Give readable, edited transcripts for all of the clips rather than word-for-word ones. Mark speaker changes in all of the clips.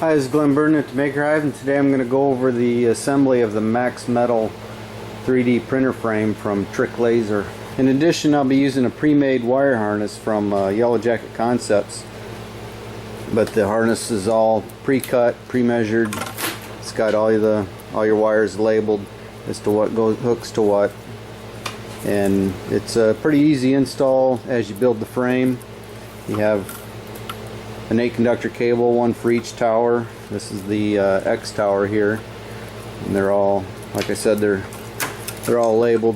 Speaker 1: Hi, this is Glenn Burden at the Maker Hive, and today I'm going to go over the assembly of the MaxMetal 3D printer frame from Trick Laser. In addition, I'll be using a pre-made wire harness from Yellow Jacket Concepts, but the harness is all pre-cut, pre-measured. It's got all your wires labeled as to what hooks to what, and it's a pretty easy install as you build the frame. You have an 8-conductor cable, one for each tower. This is the X tower here, and they're all, like I said, they're all labeled.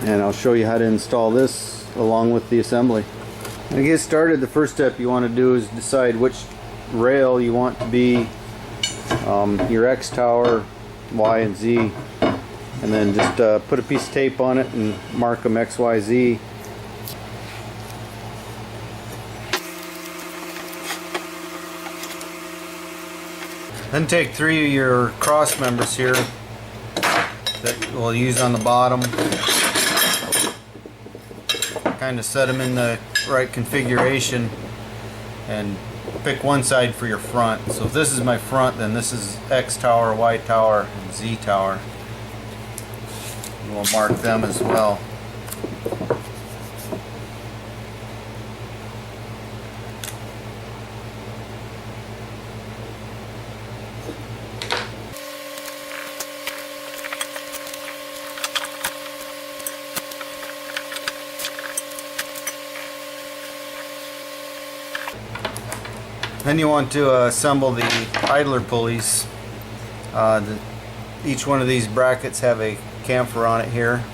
Speaker 1: And I'll show you how to install this along with the assembly. To get started, the first step you want to do is decide which rail you want to be your X tower, Y, and Z, and then just put a piece of tape on it and mark them X, Y, Z. Then take 3 of your cross members here that we'll use on the bottom. Kind of set them in the right configuration and pick one side for your front. So if this is my front, then this is X tower, Y tower, and Z tower. And we'll mark them as well. Then you want to assemble the idler pulleys. Each one of these brackets have a chamfer on it here,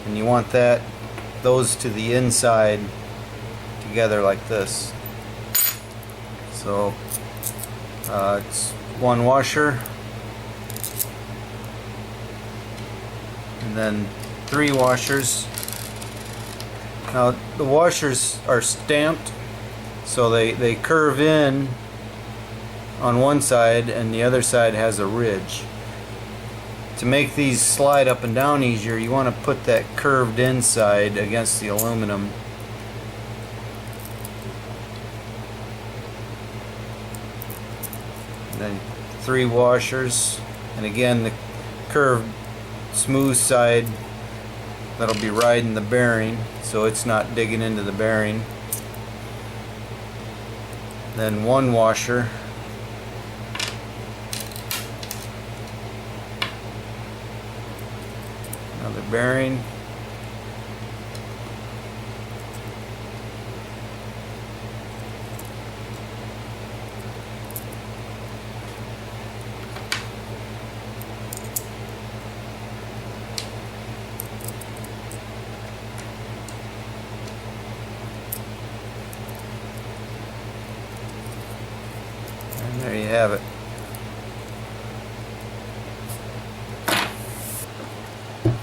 Speaker 1: and you want those to the inside together like this. So it's one washer, and then 3 washers. Now the washers are stamped, so they curve in on one side and the other side has a ridge. To make these slide up and down easier, you want to put that curved inside against the aluminum. And then 3 washers, and again the curved smooth side that'll be riding the bearing, so it's not digging into the bearing. Then 1 washer, another bearing, and there you have it.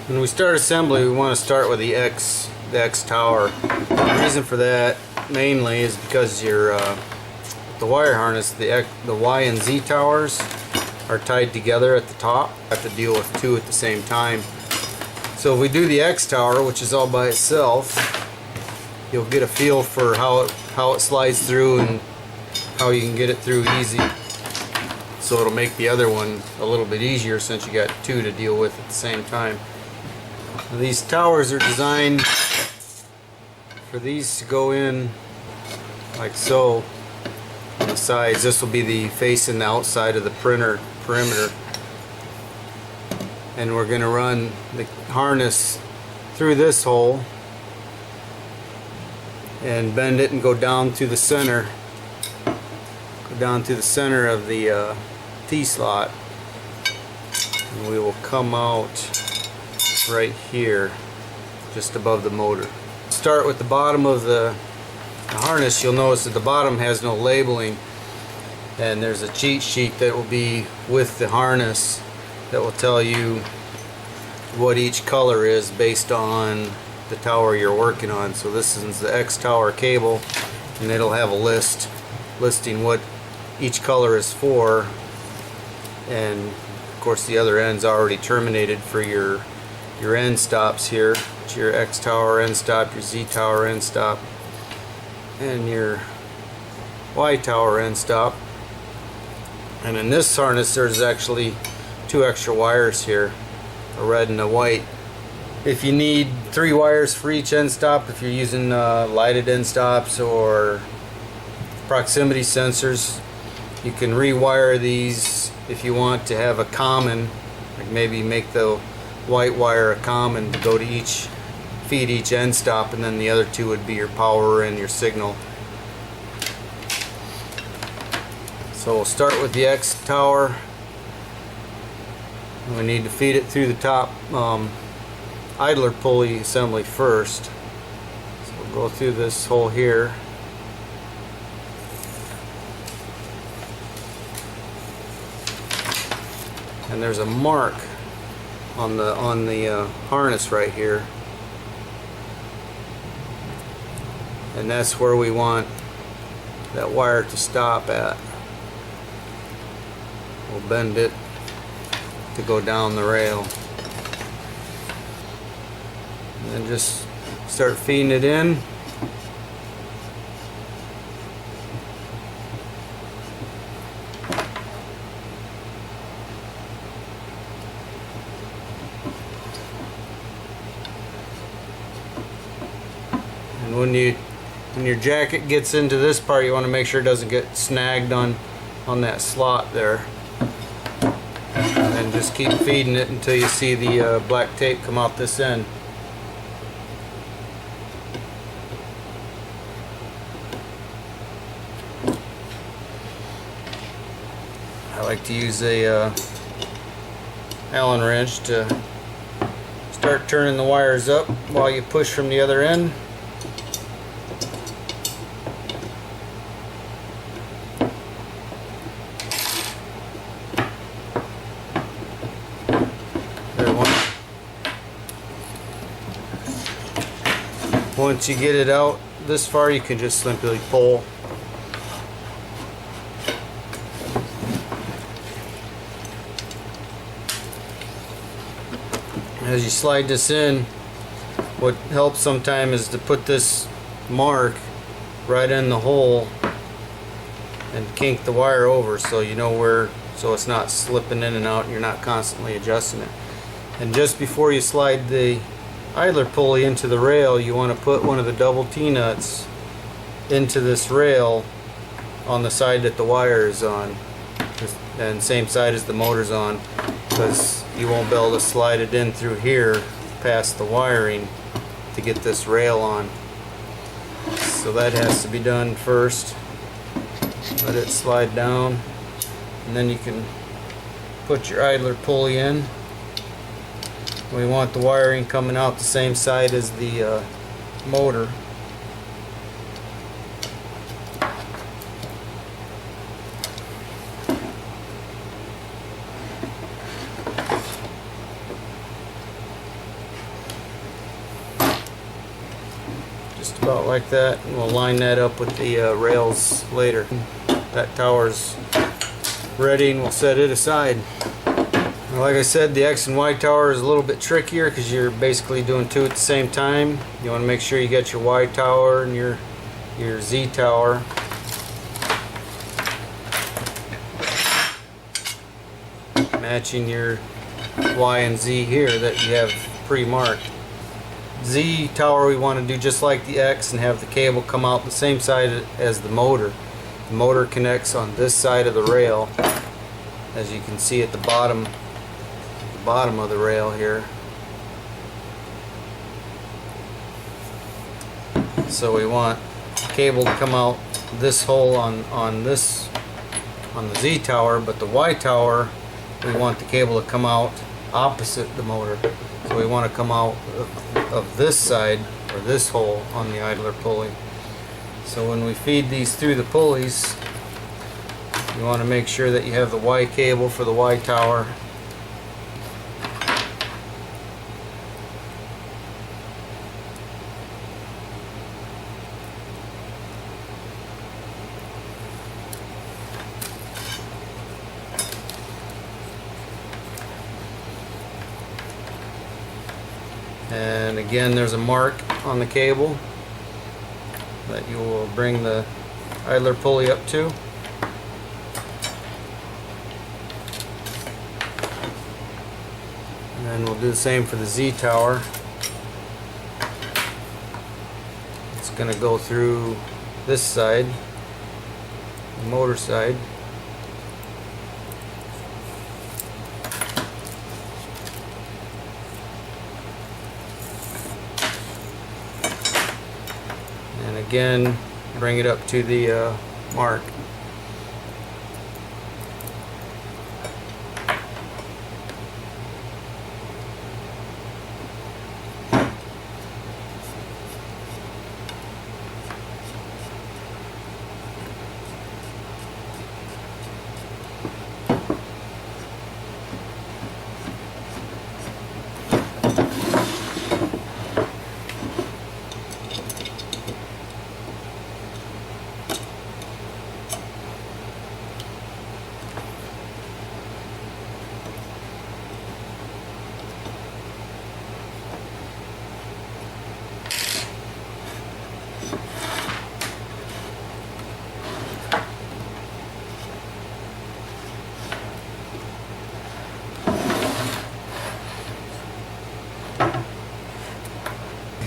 Speaker 1: When we start assembly, we want to start with the X tower. The reason for that mainly is because the wire harness, the Y and Z towers are tied together at the top. You have to deal with 2 at the same time. So if we do the X tower, which is all by itself, you'll get a feel for how it slides through and how you can get it through easy. So it'll make the other one a little bit easier since you got 2 to deal with at the same time. These towers are designed for these to go in like so on the sides. This will be the facing the outside of the printer perimeter, and we're going to run the harness through this hole and bend it and go down to the center. Go down to the center of the T-slot, and we will come out right here just above the motor. Start with the bottom of the harness. You'll notice that the bottom has no labeling, and there's a cheat sheet that will be with the harness that will tell you what each color is based on the tower you're working on. So this is the X tower cable, and it'll have a listing what each color is for, and of course the other end's already terminated for your end stops here. It's your X tower end stop, your Z tower end stop, and your Y tower end stop. And in this harness there's actually 2 extra wires here, a red and a white. If you need 3 wires for each end stop, if you're using lighted end stops or proximity sensors, you can rewire these if you want to have a common, like maybe make the white wire a common to go to feed each end stop, and then the other 2 would be your power and your signal. So we'll start with the X tower. We need to feed it through the top idler pulley assembly first. So we'll go through this hole here. And there's a mark on the harness right here, and that's where we want that wire to stop at. We'll bend it to go down the rail, and then just start feeding it in. And when your jacket gets into this part, you want to make sure it doesn't get snagged on that slot there. And just keep feeding it until you see the black tape come out this end. I like to use a Allen wrench to start turning the wires up while you push from the other end. Once you get it out this far, you can just simply pull. As you slide this in, what helps sometimes is to put this mark right in the hole and kink the wire over, so you know where, so it's not slipping in and out and you're not constantly adjusting it. And just before you slide the idler pulley into the rail, you want to put one of the double T-nuts into this rail on the side that the wire is on, and same side as the motor's on, because you won't be able to slide it in through here past the wiring to get this rail on. So that has to be done first. Let it slide down, and then you can put your idler pulley in. We want the wiring coming out the same side as the motor. Just about like that, and we'll line that up with the rails later. That tower's ready, and we'll set it aside. Like I said, the X and Y tower is a little bit trickier because you're basically doing 2 at the same time. You want to make sure you get your Y tower and your Z tower. Matching your Y and Z here that you have pre-marked. Z tower we want to do just like the X and have the cable come out the same side as the motor. The motor connects on this side of the rail, as you can see at the bottom of the rail here. So we want cable to come out this hole on the Z tower, but the Y tower we want the cable to come out opposite the motor. So we want to come out of this side, or this hole on the idler pulley. So when we feed these through the pulleys, you want to make sure that you have the Y cable for the Y tower. And again, there's a mark on the cable that you will bring the idler pulley up to. And then we'll do the same for the Z tower. It's going to go through this side, the motor side. And again, bring it up to the mark.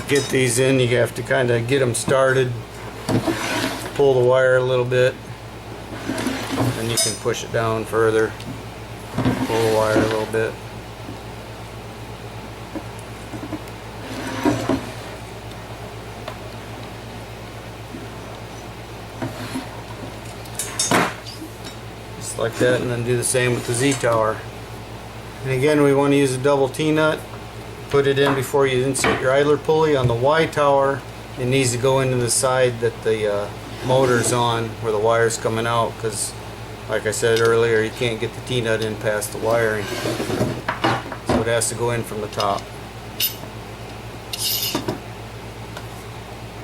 Speaker 1: Get these in, you have to kind of get them started, pull the wire a little bit, and you can push it down further, pull the wire a little bit. Just like that, and then do the same with the Z tower. And again, we want to use a double T-nut. Put it in before you insert your idler pulley. On the Y tower, it needs to go into the side that the motor's on, where the wire's coming out, because like I said earlier, you can't get the T-nut in past the wiring, so it has to go in from the top.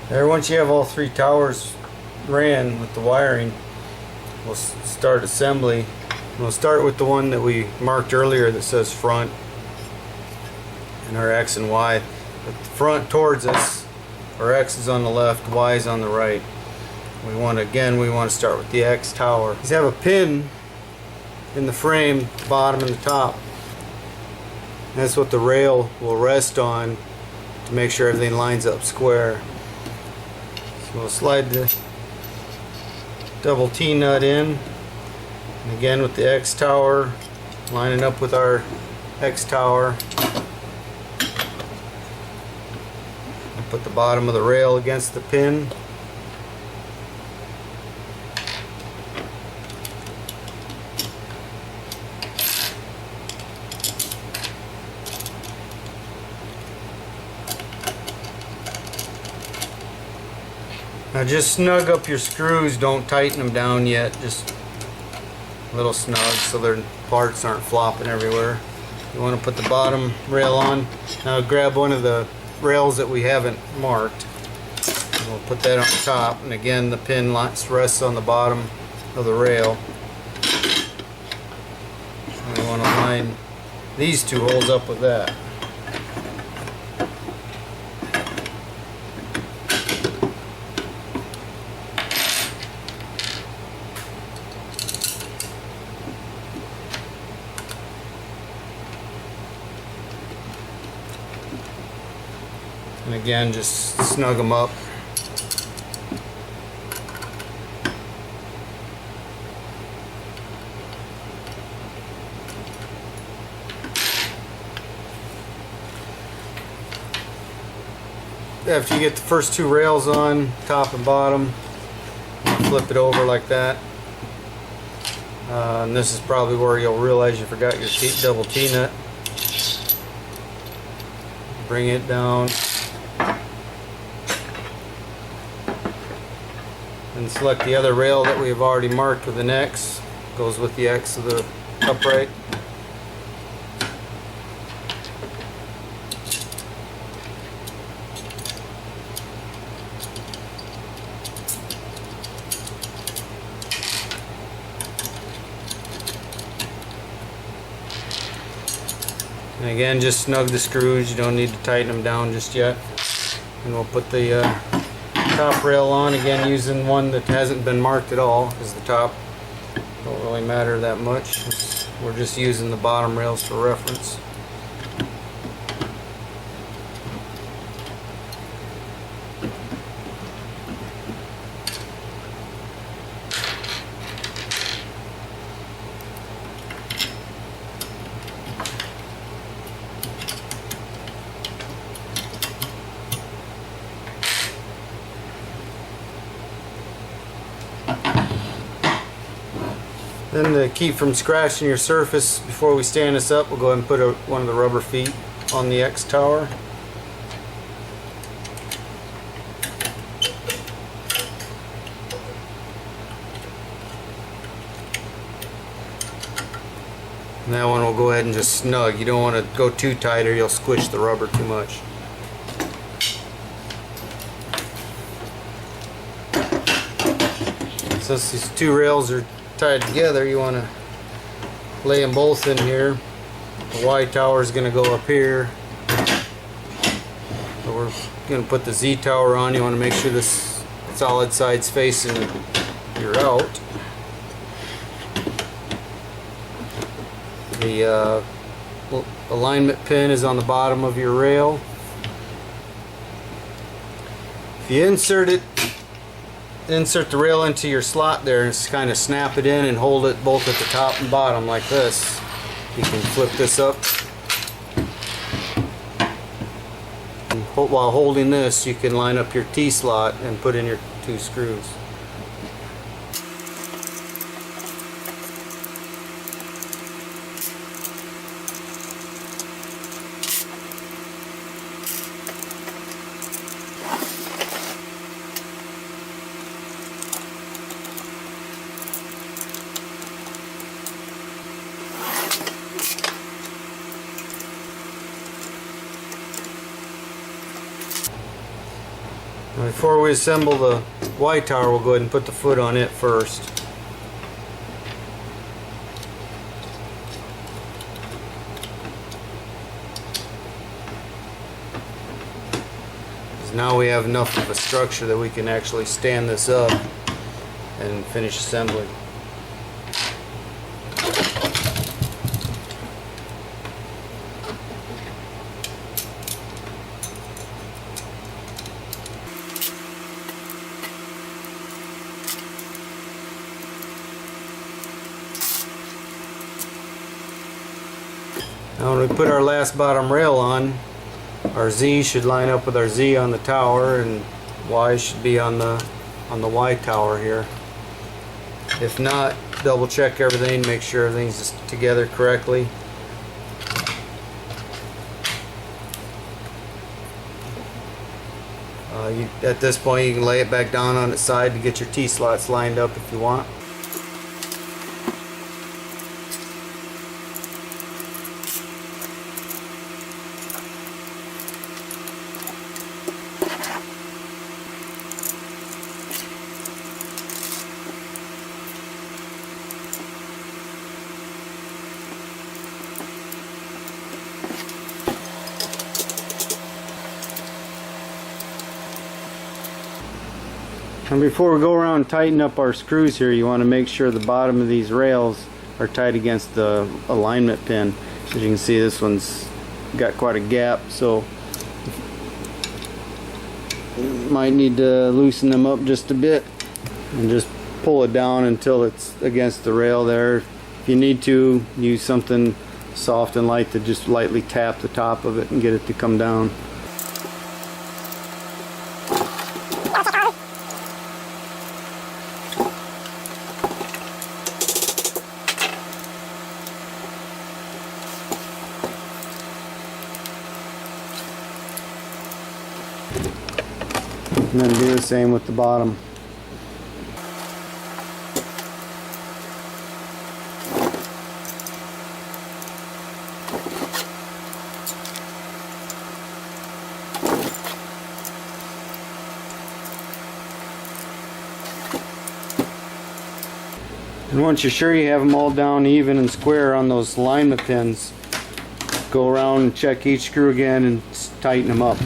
Speaker 1: There, once you have all three towers ran with the wiring, we'll start assembly. We'll start with the one that we marked earlier that says front, and our X and Y. With the front towards us, our X is on the left, Y is on the right. We want to start with the X tower. These have a pin in the frame, the bottom and the top. That's what the rail will rest on to make sure everything lines up square. So we'll slide the double T-nut in, and again with the X tower, lining up with our X tower. Put the bottom of the rail against the pin. Now just snug up your screws, don't tighten them down yet, just a little snug so their parts aren't flopping everywhere. You want to put the bottom rail on. Now grab one of the rails that we haven't marked. We'll put that on top, and again the pin rests on the bottom of the rail. And we want to line these two holes up with that. And again, just snug them up. After you get the first two rails on, top and bottom, flip it over like that. And this is probably where you'll realize you forgot your double T-nut. Bring it down. And select the other rail that we have already marked with an X. Goes with the X of the upright. And again, just snug the screws. You don't need to tighten them down just yet. And we'll put the top rail on, again using one that hasn't been marked at all, because the top don't really matter that much. We're just using the bottom rails for reference. Then to keep from scratching your surface, before we stand this up, we'll go ahead and put one of the rubber feet on the X tower. And that one will go ahead and just snug. You don't want to go too tight or you'll squish the rubber too much. So these two rails are tied together, you want to lay them both in here. The Y tower is going to go up here. So we're going to put the Z tower on. You want to make sure this solid side's facing your out. The alignment pin is on the bottom of your rail. If you insert the rail into your slot there and just kind of snap it in and hold it both at the top and bottom like this. You can flip this up. And while holding this, you can line up your T-slot and put in your two screws. Before we assemble the Y tower, we'll go ahead and put the foot on it first. Now we have enough of a structure that we can actually stand this up and finish assembly. Now when we put our last bottom rail on, our Z should line up with our Z on the tower, and Y should be on the Y tower here. If not, double check everything, make sure everything's together correctly. At this point, you can lay it back down on its side to get your T-slots lined up if you want. And before we go around and tighten up our screws here, you want to make sure the bottom of these rails are tight against the alignment pin. As you can see, this one's got quite a gap, so you might need to loosen them up just a bit and just pull it down until it's against the rail there. If you need to, use something soft and light to just lightly tap the top of it and get it to come down. And then do the same with the bottom. And once you're sure you have them all down even and square on those alignment pins, go around and check each screw again and tighten them up.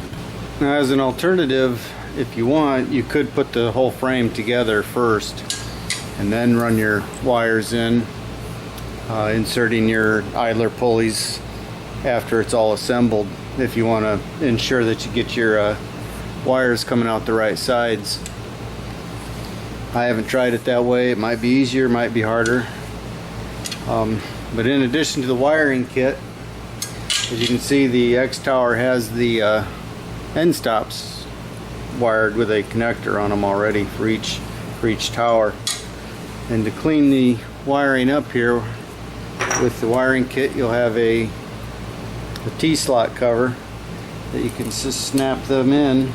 Speaker 1: Now, as an alternative, if you want, you could put the whole frame together first and then run your wires in, inserting your idler pulleys after it's all assembled, if you want to ensure that you get your wires coming out the right sides. I haven't tried it that way. It might be easier, might be harder. But in addition to the wiring kit, as you can see, the X tower has the end stops wired with a connector on them already for each tower. And to clean the wiring up here with the wiring kit, you'll have a T-slot cover that you can just snap them in.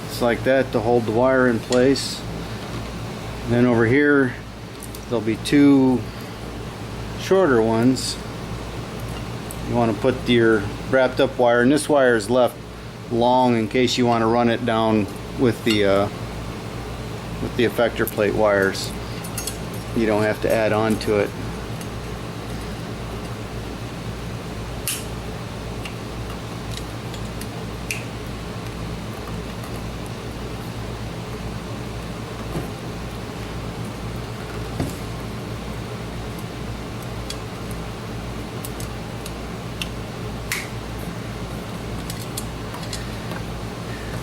Speaker 1: Just like that to hold the wire in place. And then over here there'll be two shorter ones. You want to put your wrapped up wire, and this wire is left long in case you want to run it down with the effector plate wires. You don't have to add on to it.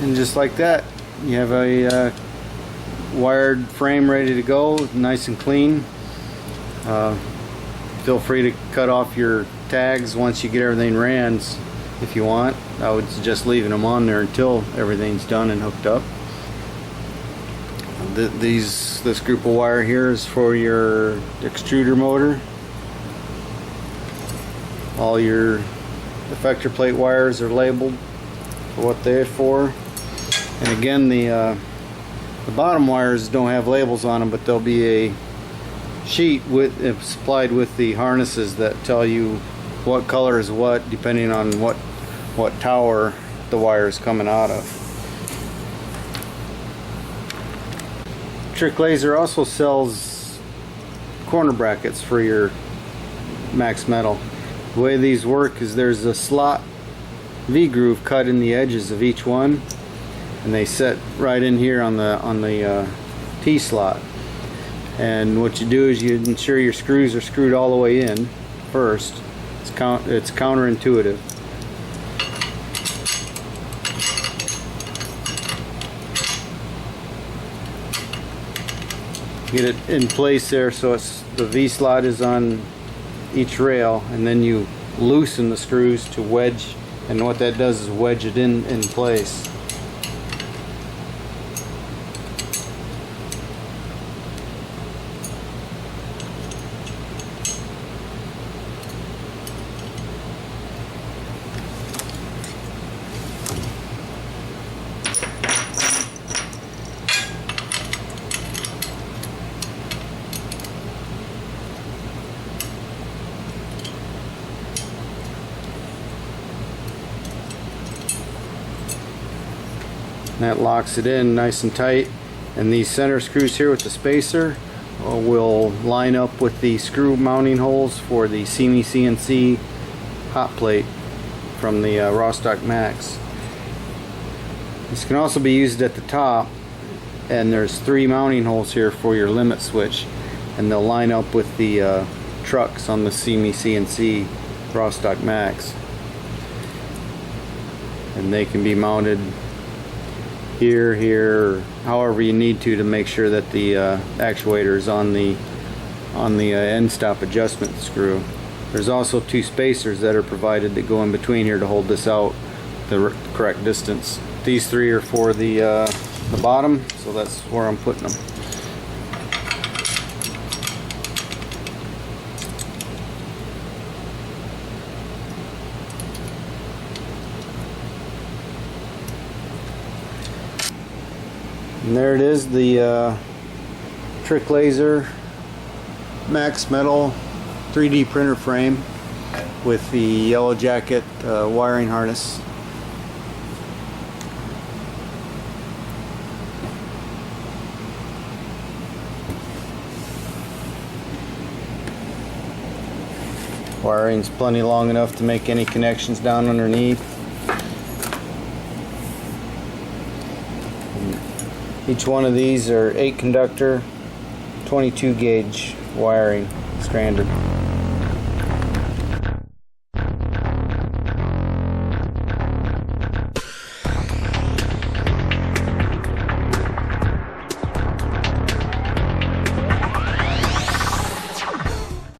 Speaker 1: And just like that, you have a wired frame ready to go, nice and clean. Feel free to cut off your tags once you get everything ran if you want. I would suggest leaving them on there until everything's done and hooked up. This group of wire here is for your extruder motor. All your effector plate wires are labeled for what they're for. And again, the bottom wires don't have labels on them, but there'll be a sheet supplied with the harnesses that tell you what color is what, depending on what tower the wire is coming out of. Trick Laser also sells corner brackets for your MaxMetal. The way these work is there's a slot V-groove cut in the edges of each one, and they set right in here on the T-slot. And what you do is you ensure your screws are screwed all the way in first. It's counterintuitive. Get it in place there so the V-slot is on each rail, and then you loosen the screws to wedge, and what that does is wedge it in place. That locks it in nice and tight, and these center screws here with the spacer will line up with the screw mounting holes for the CNC hot plate from the Rostock Max. This can also be used at the top, and there's 3 mounting holes here for your limit switch, and they'll line up with the trucks on the CNC Rostock Max, and they can be mounted here, or however you need to make sure that the actuator is on the end stop adjustment screw. There's also 2 spacers that are provided that go in between here to hold this out the correct distance. These 3 are for the bottom, so that's where I'm putting them. And there it is, the Trick Laser MaxMetal 3D printer frame with the Yellow Jacket wiring harness. Wiring's plenty long enough to make any connections down underneath. Each one of these are 8 conductor, 22 gauge wiring, stranded.